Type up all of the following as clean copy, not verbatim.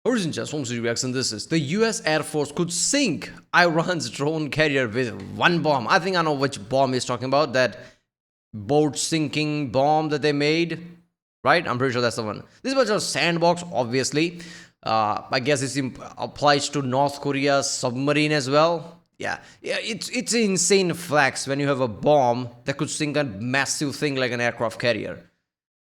Origin just home city reaction. This is the US Air Force could sink Iran's drone carrier with one bomb. I think I know which bomb he's talking about. That boat sinking bomb that they made, right? I'm pretty sure that's the one. This was just sandbox, obviously. I guess it applies to North Korea's submarine as well. Yeah, it's an insane flex when you have a bomb that could sink a massive thing like an aircraft carrier.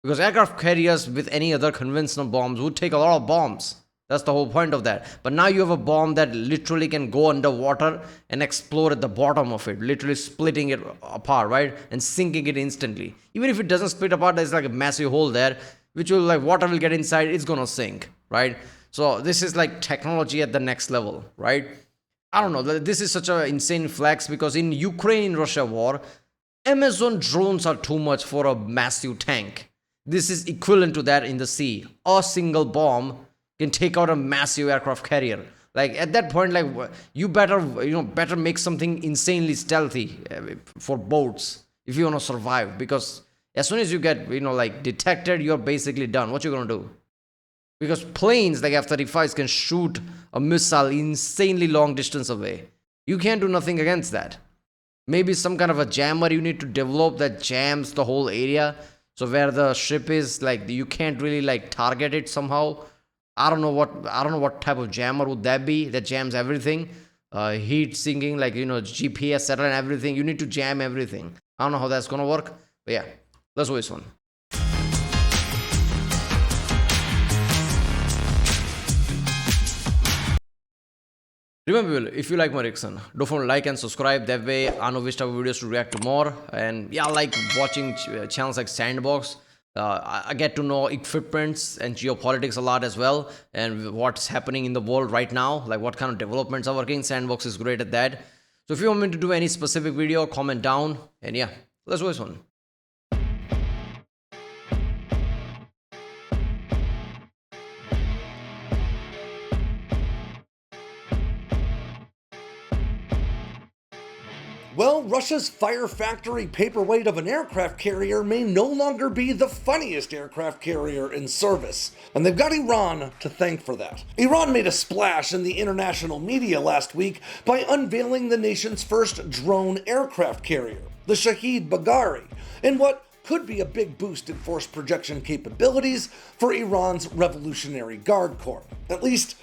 Because aircraft carriers with any other conventional bombs would take a lot of bombs. That's the whole point of that. But now you have a bomb that literally can go underwater and explode at the bottom of it, literally splitting it apart, right? And sinking it instantly. Even if it doesn't split apart, there's like a massive hole there, which will, like, water will get inside, it's gonna sink, right? So this is like technology at the next level, right? I don't know. This is such an insane flex because in Ukraine-Russia war, Amazon drones are too much for a massive tank. This is equivalent to that in the sea. A single bomb can take out a massive aircraft carrier. Like at that point, like you better make something insanely stealthy for boats if you want to survive. Because as soon as you get like detected, you're basically done. What you gonna do? Because planes like F-35s can shoot a missile insanely long distance away. You can't do nothing against that. Maybe some kind of a jammer you need to develop that jams the whole area. So where the ship is, like you can't really like target it somehow. I don't know what type of jammer would that be that jams everything. Heat sinking, like GPS satellite and everything. You need to jam everything. I don't know how that's gonna work, but yeah, let's watch this one. Remember, if you like my reaction, don't forget to like and subscribe. That way, I know which type of videos to react to more. And yeah, I like watching channels like Sandbox. I get to know equipments and geopolitics a lot as well, and what's happening in the world right now, like what kind of developments are working. Sandbox is great at that. So if you want me to do any specific video, comment down. And yeah, let's watch this one. Well, Russia's Fire Factory paperweight of an aircraft carrier may no longer be the funniest aircraft carrier in service, and they've got Iran to thank for that. Iran made a splash in the international media last week by unveiling the nation's first drone aircraft carrier, the Shahid Bagheri, in what could be a big boost in force projection capabilities for Iran's Revolutionary Guard Corps. At least,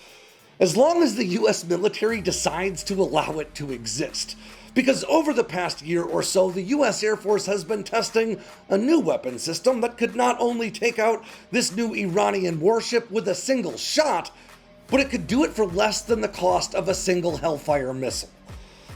as long as the US military decides to allow it to exist. Because over the past year or so, the US Air Force has been testing a new weapon system that could not only take out this new Iranian warship with a single shot, but it could do it for less than the cost of a single Hellfire missile.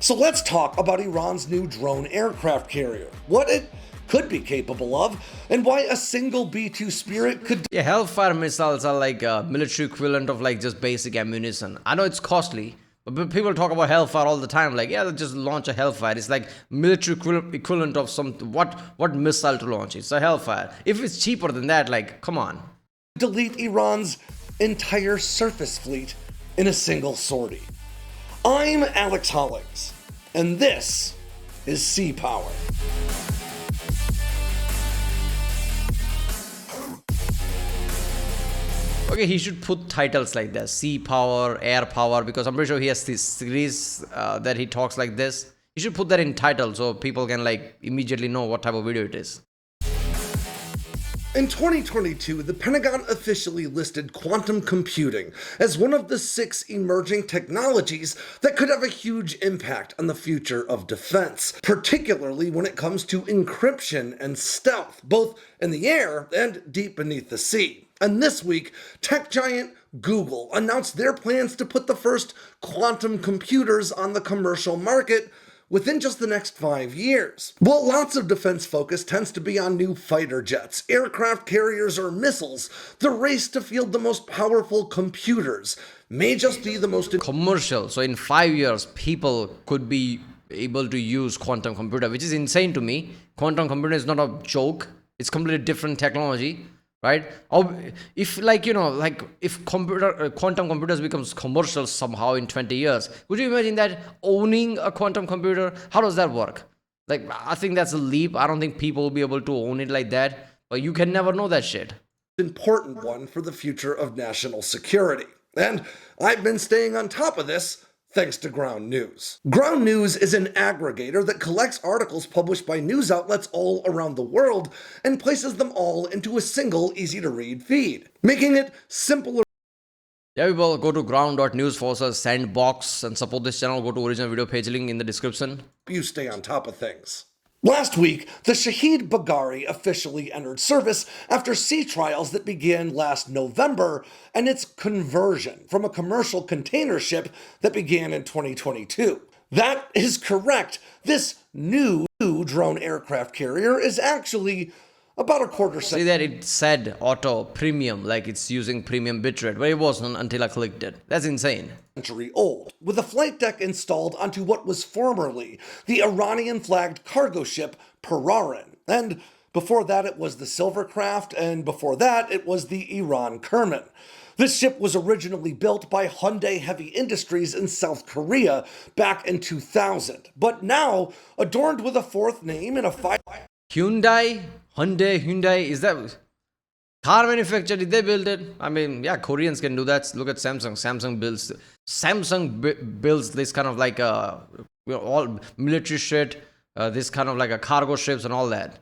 So let's talk about Iran's new drone aircraft carrier, what it could be capable of, and why a single B-2 Spirit could... Yeah, Hellfire missiles are like a military equivalent of like just basic ammunition. I know it's costly, but people talk about Hellfire all the time, like, yeah, just launch a Hellfire. It's like military equivalent of some what missile to launch. It's a Hellfire. If it's cheaper than that, like, come on. Delete Iran's entire surface fleet in a single sortie. I'm Alex Hollings, and this is Sea Power. Okay, he should put titles like that: sea power, air power, because I'm pretty sure he has this series that he talks like this. He should put that in title so people can like immediately know what type of video it is. In 2022, the Pentagon officially listed quantum computing as one of the 6 emerging technologies that could have a huge impact on the future of defense, particularly when it comes to encryption and stealth, both in the air and deep beneath the sea. And this week, tech giant Google announced their plans to put the first quantum computers on the commercial market within just the next 5 years. While lots of defense focus tends to be on new fighter jets, aircraft carriers, or missiles, the race to field the most powerful computers may just be the most commercial. So in 5 years, people could be able to use quantum computer, which is insane to me. Quantum computer is not a joke. It's completely different technology. Right? If if quantum computers becomes commercial somehow in 20 years, could you imagine that owning a quantum computer? How does that work? Like, I think that's a leap. I don't think people will be able to own it like that, but you can never know that shit. Important one for the future of national security. And I've been staying on top of this thanks to Ground News. Ground News is an aggregator that collects articles published by news outlets all around the world and places them all into a single, easy-to-read feed, making it simpler. Yeah, people, go to ground.news / sandbox and support this channel. Go to original video page link in the description. You stay on top of things. Last week, the Shahid Baghari officially entered service after sea trials that began last November and its conversion from a commercial container ship that began in 2022. That is correct. This new drone aircraft carrier is actually about a quarter See that it said auto premium, like it's using premium bitrate, but it wasn't until I clicked it. That's insane. century old, with a flight deck installed onto what was formerly the Iranian-flagged cargo ship Pararin. And before that it was the Silvercraft, and before that it was the Iran Kerman. This ship was originally built by Hyundai Heavy Industries in South Korea back in 2000, but now adorned with a fourth name and a Hyundai, is that car manufacturer? Did they build it? I mean, yeah, Koreans can do that. Look at Samsung. Samsung builds this kind of like all military shit, this kind of like a cargo ships and all that.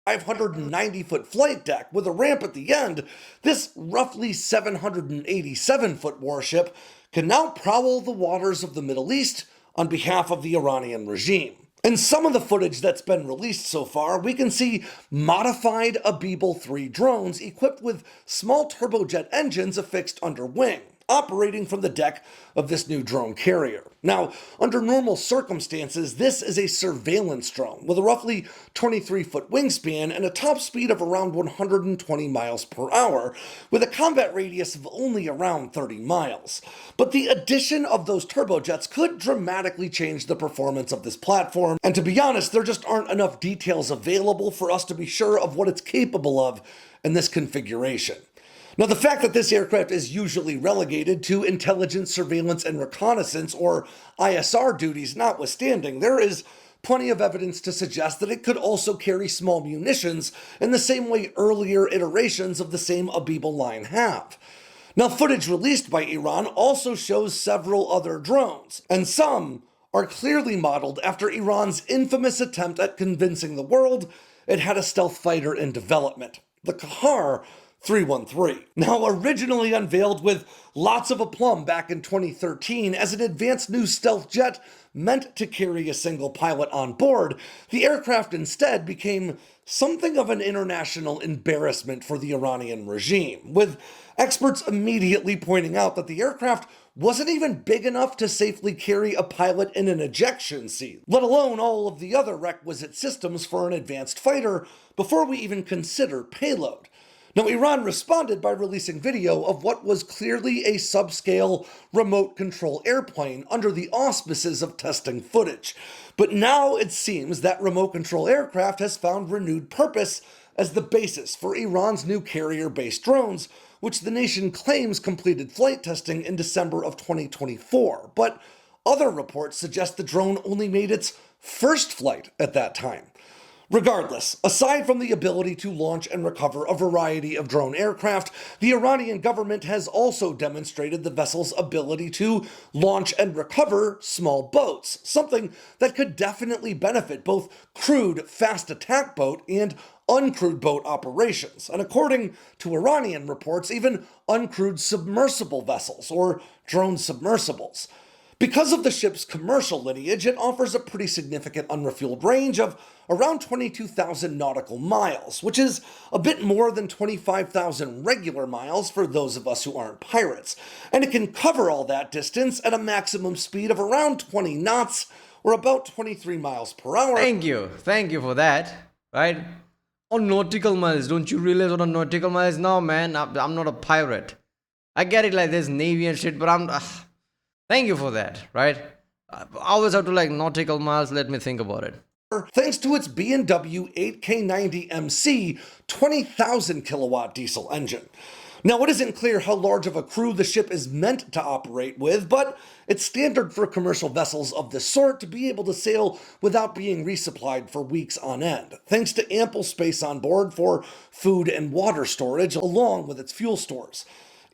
590-foot flight deck with a ramp at the end. This roughly 787-foot warship can now prowl the waters of the Middle East on behalf of the Iranian regime. In some of the footage that's been released so far, we can see modified Abibel 3 drones equipped with small turbojet engines affixed under wing, operating from the deck of this new drone carrier. Now, under normal circumstances, this is a surveillance drone with a roughly 23-foot wingspan and a top speed of around 120 miles per hour, with a combat radius of only around 30 miles. But the addition of those turbojets could dramatically change the performance of this platform, and to be honest, there just aren't enough details available for us to be sure of what it's capable of in this configuration. Now, the fact that this aircraft is usually relegated to intelligence, surveillance, and reconnaissance, or ISR duties notwithstanding, there is plenty of evidence to suggest that it could also carry small munitions in the same way earlier iterations of the same Abibel line have. Now, footage released by Iran also shows several other drones, and some are clearly modeled after Iran's infamous attempt at convincing the world it had a stealth fighter in development, the Kahar 313. Now, originally unveiled with lots of aplomb back in 2013 as an advanced new stealth jet meant to carry a single pilot on board, the aircraft instead became something of an international embarrassment for the Iranian regime, with experts immediately pointing out that the aircraft wasn't even big enough to safely carry a pilot in an ejection seat, let alone all of the other requisite systems for an advanced fighter before we even consider payload. Now, Iran responded by releasing video of what was clearly a subscale remote control airplane under the auspices of testing footage. But now it seems that remote control aircraft has found renewed purpose as the basis for Iran's new carrier-based drones, which the nation claims completed flight testing in December of 2024. But other reports suggest the drone only made its first flight at that time. Regardless, aside from the ability to launch and recover a variety of drone aircraft, the Iranian government has also demonstrated the vessel's ability to launch and recover small boats, something that could definitely benefit both crewed fast attack boat and uncrewed boat operations, and according to Iranian reports, even uncrewed submersible vessels, or drone submersibles. Because of the ship's commercial lineage, it offers a pretty significant unrefueled range of around 22,000 nautical miles, which is a bit more than 25,000 regular miles for those of us who aren't pirates, and it can cover all that distance at a maximum speed of around 20 knots, or about 23 miles per hour. Thank you for that, right? On nautical miles, don't you realize what a nautical miles? No, man, I'm not a pirate. I get it, like there's navy and shit, but thank you for that, right? I always have to like nautical miles. Let me think about it. Thanks to its B&W 8K90MC 20,000 kilowatt diesel engine. Now, it isn't clear how large of a crew the ship is meant to operate with, but it's standard for commercial vessels of this sort to be able to sail without being resupplied for weeks on end, thanks to ample space on board for food and water storage, along with its fuel stores.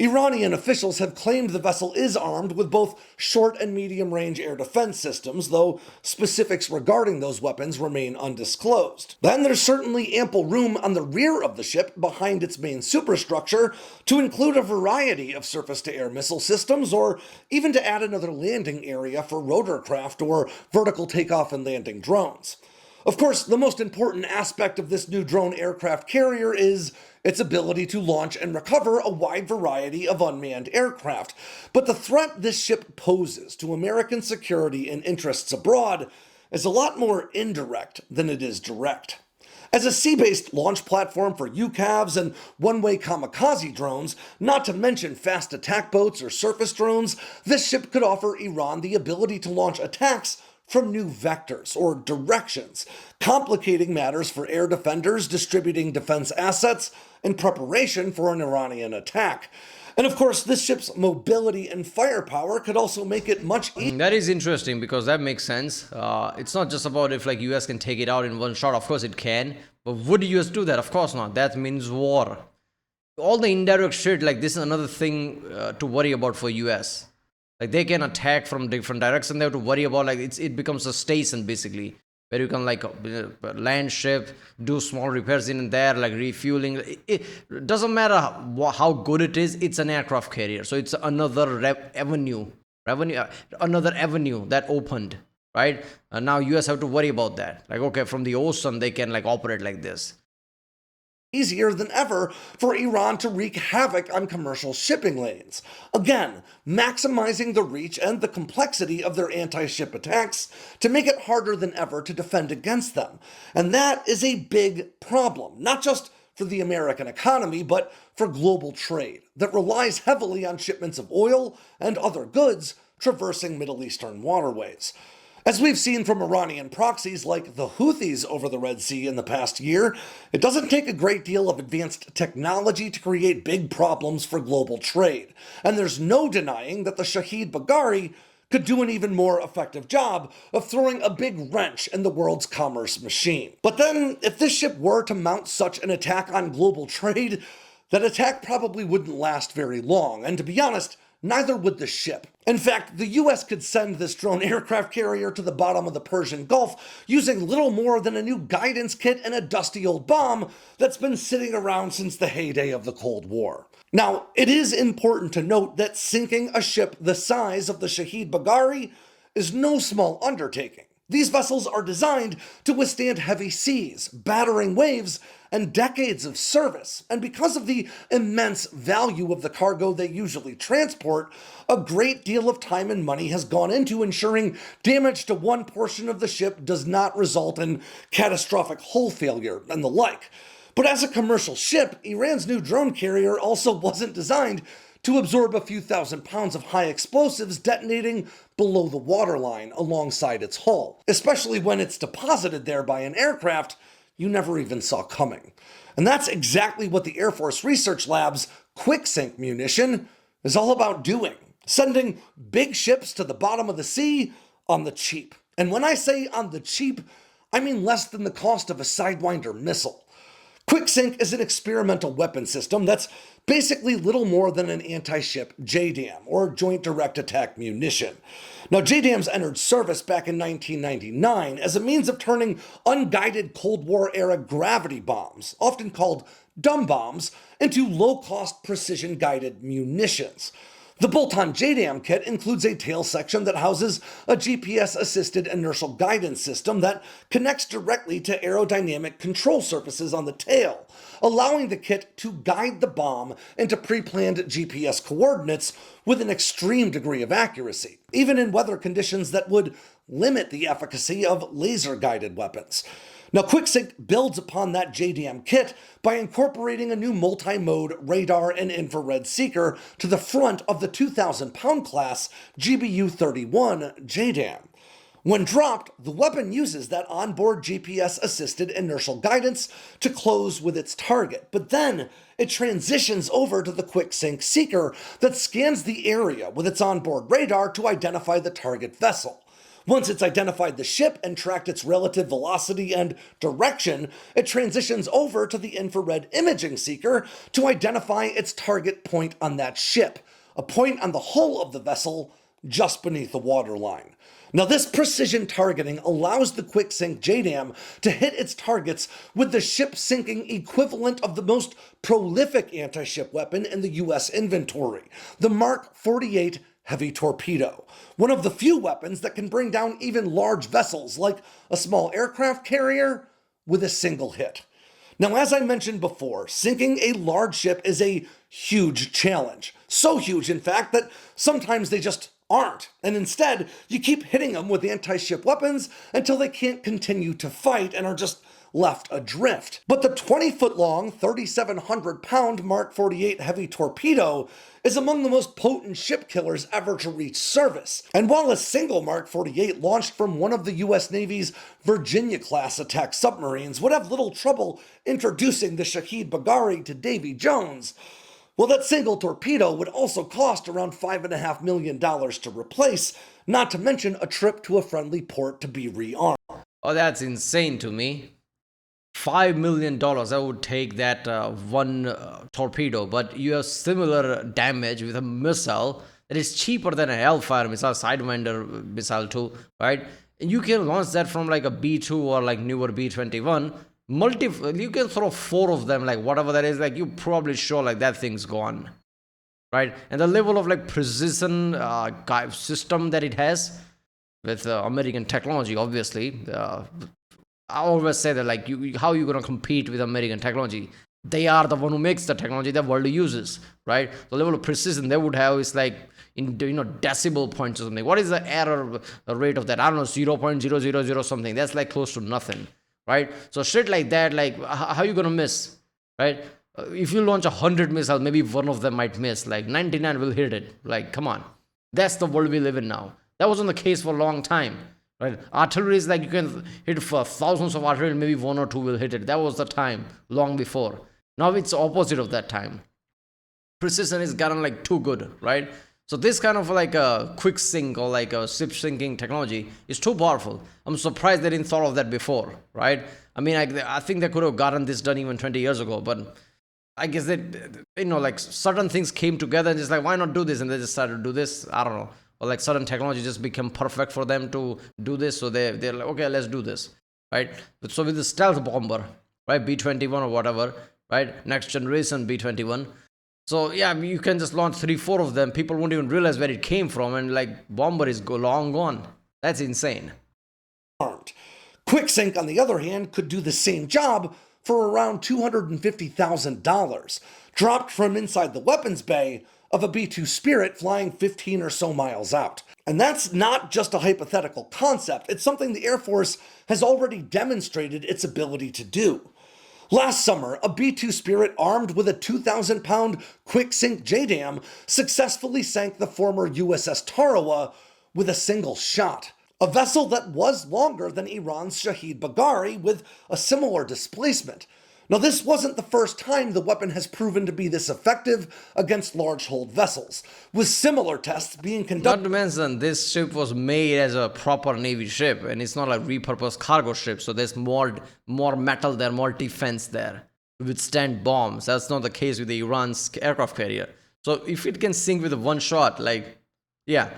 Iranian officials have claimed the vessel is armed with both short and medium-range air defense systems, though specifics regarding those weapons remain undisclosed. Then there's certainly ample room on the rear of the ship behind its main superstructure to include a variety of surface-to-air missile systems, or even to add another landing area for rotorcraft or vertical takeoff and landing drones. Of course, the most important aspect of this new drone aircraft carrier is its ability to launch and recover a wide variety of unmanned aircraft. But the threat this ship poses to American security and interests abroad is a lot more indirect than it is direct. As a sea-based launch platform for UCAVs and one-way kamikaze drones, not to mention fast attack boats or surface drones, this ship could offer Iran the ability to launch attacks from new vectors or directions, complicating matters for air defenders distributing defense assets in preparation for an Iranian attack. And of course, this ship's mobility and firepower could also make it much easier. That is interesting because that makes sense. It's not just about if like US can take it out in one shot. Of course it can, but would US do that? Of course not. That means war. All the indirect shit, like this is another thing to worry about for US. Like they can attack from different directions. They have to worry about like it becomes a station basically where you can like land ship, do small repairs in and there, like refueling. It doesn't matter how good it is. It's an aircraft carrier, so it's another avenue that opened, right? And now US have to worry about that. Like okay, from the ocean they can like operate like this. Easier than ever for Iran to wreak havoc on commercial shipping lanes. Again, maximizing the reach and the complexity of their anti-ship attacks to make it harder than ever to defend against them. And that is a big problem, not just for the American economy, but for global trade that relies heavily on shipments of oil and other goods traversing Middle Eastern waterways. As we've seen from Iranian proxies like the Houthis over the Red Sea in the past year, it doesn't take a great deal of advanced technology to create big problems for global trade. And there's no denying that the Shahid Bagheri could do an even more effective job of throwing a big wrench in the world's commerce machine. But then, if this ship were to mount such an attack on global trade, that attack probably wouldn't last very long, and to be honest, neither would the ship. In fact, the US could send this drone aircraft carrier to the bottom of the Persian Gulf using little more than a new guidance kit and a dusty old bomb that's been sitting around since the heyday of the Cold War. Now, it is important to note that sinking a ship the size of the Shahid Bagheri is no small undertaking. These vessels are designed to withstand heavy seas, battering waves, and decades of service. And because of the immense value of the cargo they usually transport, a great deal of time and money has gone into ensuring damage to one portion of the ship does not result in catastrophic hull failure and the like. But as a commercial ship, Iran's new drone carrier also wasn't designed to absorb a few thousand pounds of high explosives detonating below the waterline alongside its hull, especially when it's deposited there by an aircraft you never even saw coming. And that's exactly what the Air Force Research Lab's Quicksync munition is all about doing, sending big ships to the bottom of the sea on the cheap. And when I say on the cheap, I mean less than the cost of a Sidewinder missile. Quicksync is an experimental weapon system that's basically little more than an anti-ship JDAM, or Joint Direct Attack Munition. Now, JDAMs entered service back in 1999 as a means of turning unguided Cold War-era gravity bombs, often called dumb bombs, into low-cost precision-guided munitions. The bolt-on JDAM kit includes a tail section that houses a GPS-assisted inertial guidance system that connects directly to aerodynamic control surfaces on the tail, allowing the kit to guide the bomb into pre-planned GPS coordinates with an extreme degree of accuracy, even in weather conditions that would limit the efficacy of laser-guided weapons. Now, Quicksync builds upon that JDAM kit by incorporating a new multi-mode radar and infrared seeker to the front of the 2,000-pound class GBU-31 JDAM. When dropped, the weapon uses that onboard GPS-assisted inertial guidance to close with its target, but then it transitions over to the Quicksync seeker that scans the area with its onboard radar to identify the target vessel. Once it's identified the ship and tracked its relative velocity and direction, it transitions over to the infrared imaging seeker to identify its target point on that ship, a point on the hull of the vessel just beneath the waterline. Now, this precision targeting allows the Quicksync JDAM to hit its targets with the ship-sinking equivalent of the most prolific anti-ship weapon in the US inventory, the Mark 48 heavy torpedo, one of the few weapons that can bring down even large vessels like a small aircraft carrier with a single hit. Now, as I mentioned before, sinking a large ship is a huge challenge. So huge, in fact, that sometimes they just aren't. And instead, you keep hitting them with anti-ship weapons until they can't continue to fight and are just left adrift. But the 20-foot-long, 3,700-pound Mark 48 heavy torpedo is among the most potent ship killers ever to reach service. And while a single Mark 48 launched from one of the US Navy's Virginia-class attack submarines would have little trouble introducing the Shahid Bagheri to Davy Jones, well, that single torpedo would also cost around $5.5 million to replace, not to mention a trip to a friendly port to be rearmed. Oh, that's insane to me. $5 million, I would take that one torpedo, but you have similar damage with a missile that is cheaper than an Hellfire missile, Sidewinder missile too, right? And you can launch that from like a B-2 or like newer B-21. You can throw 4 of them, like whatever that is, like you probably sure like that thing's gone, right? And the level of like precision system that it has with American technology, obviously, I always say that like how you gonna compete with American technology? They are the one who makes the technology the world uses, right? The level of precision they would have is like in decibel points or something. What is the error rate of that? I don't know, 0.000 something. That's like close to nothing. Right? So shit like that, like how you gonna miss, right? If you launch 100 missiles, maybe one of them might miss, like 99 will hit it. Like, come on. That's the world we live in now. That wasn't the case for a long time, right? Artillery is like you can hit for thousands of artillery, maybe 1 or 2 will hit it. That was the time, long before. Now it's opposite of that time. Precision is gotten like too good, right? So this kind of like a quick sync or like a ship sinking technology is too powerful. I'm surprised they didn't thought of that before, right? I mean, I think they could have gotten this done even 20 years ago, but I guess that, like certain things came together and just like, why not do this? And they just started to do this. I don't know. Or like certain technology just became perfect for them to do this. So they're like, okay, let's do this, right? But so with the stealth bomber, right? B-21 or whatever, right? Next generation B-21. So yeah, you can just launch 3-4 of them. People won't even realize where it came from, and like bomber is long gone. That's insane. Quicksync, on the other hand, could do the same job for around $250,000, dropped from inside the weapons bay of a B-2 Spirit flying 15 or so miles out. And that's not just a hypothetical concept. It's something the Air Force has already demonstrated its ability to do. Last summer, a B-2 Spirit armed with a 2,000-pound Quicksync JDAM successfully sank the former USS Tarawa with a single shot. A vessel that was longer than Iran's Shahid Bagheri with a similar displacement. Now, this wasn't the first time the weapon has proven to be this effective against large-hulled vessels, with similar tests being conducted. Not to mention, this ship was made as a proper Navy ship, and it's not a repurposed cargo ship, so there's more metal there, more defense there to withstand bombs. That's not the case with the Iran's aircraft carrier. So if it can sink with one shot, like, yeah,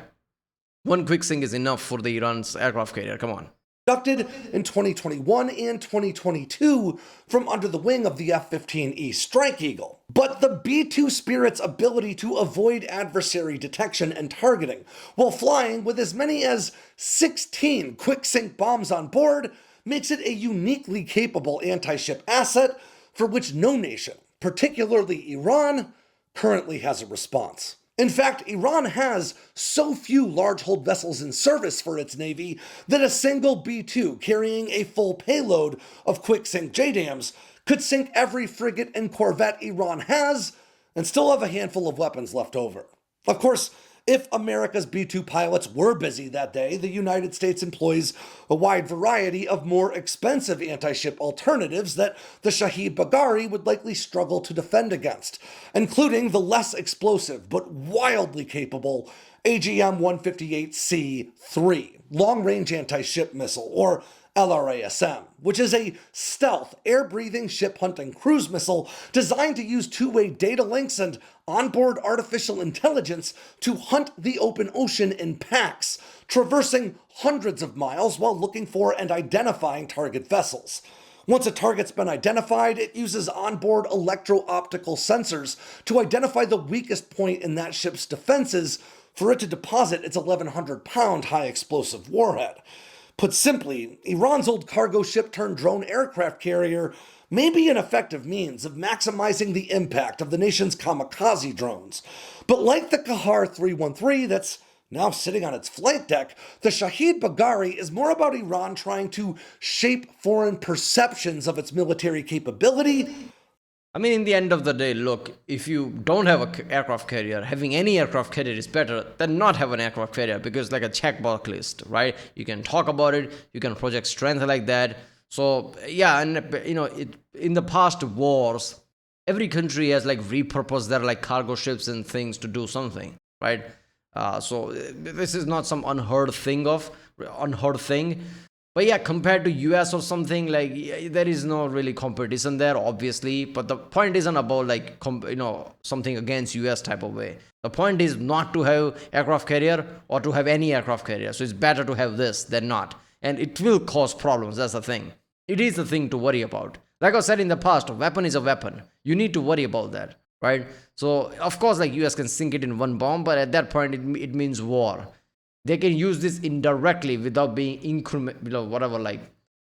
one quick sink is enough for the Iran's aircraft carrier. Come on. Conducted in 2021 and 2022 from under the wing of the F-15E Strike Eagle. But the B-2 Spirit's ability to avoid adversary detection and targeting while flying with as many as 16 quick-sync bombs on board makes it a uniquely capable anti-ship asset for which no nation, particularly Iran, currently has a response. In fact, Iran has so few large-hulled vessels in service for its navy that a single B-2 carrying a full payload of quick-sync JDAMs could sink every frigate and corvette Iran has and still have a handful of weapons left over. Of course, If America's B-2 pilots were busy that day, the United States employs a wide variety of more expensive anti-ship alternatives that the Shahid Bagheri would likely struggle to defend against, including the less explosive but wildly capable AGM-158C-3, long-range anti-ship missile, or LRASM, which is a stealth, air-breathing, ship-hunting cruise missile designed to use two-way data links and onboard artificial intelligence to hunt the open ocean in packs, traversing hundreds of miles while looking for and identifying target vessels. Once a target's been identified, it uses onboard electro-optical sensors to identify the weakest point in that ship's defenses for it to deposit its 1,100-pound high-explosive warhead. Put simply, Iran's old cargo ship turned drone aircraft carrier may be an effective means of maximizing the impact of the nation's kamikaze drones. But like the Kahar 313 that's now sitting on its flight deck, the Shahid Bagheri is more about Iran trying to shape foreign perceptions of its military capability. I mean, in the end of the day, look, if you don't have an aircraft carrier, having any aircraft carrier is better than not have an aircraft carrier, because like a checkbox list, right? You can talk about it, you can project strength like that. So yeah, and in the past wars, every country has like repurposed their like cargo ships and things to do something, right? So this is not some unheard thing. But yeah, compared to US or something, like there is no really competition there, obviously. But the point isn't about like something against US type of way. The point is not to have aircraft carrier or to have any aircraft carrier. So it's better to have this than not, and it will cause problems. That's the thing. It is the thing to worry about. Like I said in the past, a weapon is a weapon. You need to worry about that, right? So of course, like US can sink it in one bomb, but at that point, it means war. They can use this indirectly without being whatever, like,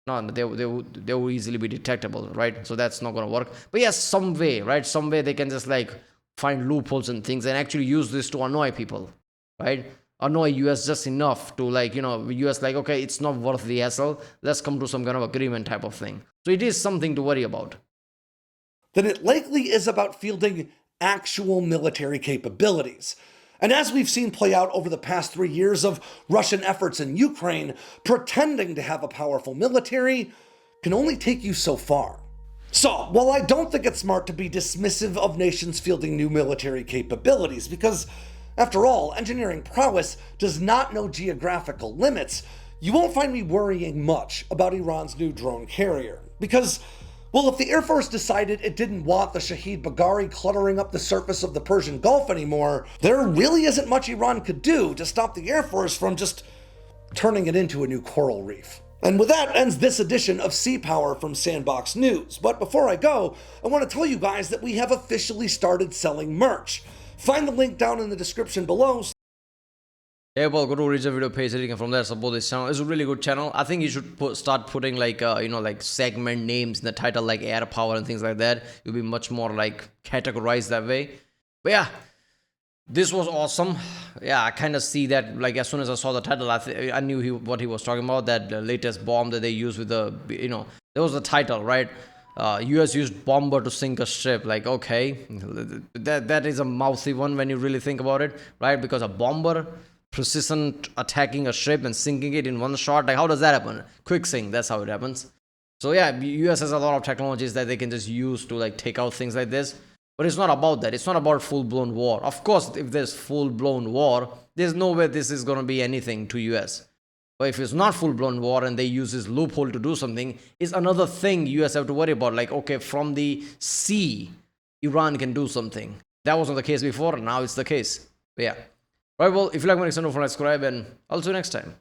no, they will easily be detectable, right? So that's not going to work. But yes, some way, right? Some way they can just like find loopholes and things and actually use this to annoy people, right? Annoy US just enough to like, US like, okay, it's not worth the hassle. Let's come to some kind of agreement type of thing. So it is something to worry about. Then it likely is about fielding actual military capabilities. And as we've seen play out over the past 3 years of Russian efforts in Ukraine, pretending to have a powerful military can only take you so far. So, while I don't think it's smart to be dismissive of nations fielding new military capabilities, because, after all, engineering prowess does not know geographical limits, you won't find me worrying much about Iran's new drone carrier. Because, well, if the Air Force decided it didn't want the Shahid Bagheri cluttering up the surface of the Persian Gulf anymore, there really isn't much Iran could do to stop the Air Force from just turning it into a new coral reef. And with that ends this edition of Sea Power from Sandbox News. But before I go, I want to tell you guys that we have officially started selling merch. Find the link down in the description below. Yeah, well, go to original video page and you can from there support this channel. It's a really good channel. I think you should start putting like like segment names in the title, like air power and things like that. You'll be much more like categorized that way. But yeah, this was awesome. Yeah, I kind of see that, like, as soon as I saw the title, I knew what he was talking about. That the latest bomb that they used with the there was the title, right? US used bomber to sink a ship. Like, okay, that is a mouthy one when you really think about it, right? Because a bomber precision attacking a ship and sinking it in one shot, like how does that happen? Quicksync, that's how it happens. So yeah, US has a lot of technologies that they can just use to like take out things like this. But it's not about that. It's not about full-blown war. Of course, if there's full-blown war, there's no way this is going to be anything to US. But if it's not full-blown war and they use this loophole to do something, it's another thing US have to worry about. Like, okay, from the sea, Iran can do something. That wasn't the case before. Now it's the case. But yeah. Right, well, if you like my next video, subscribe, and I'll see you next time.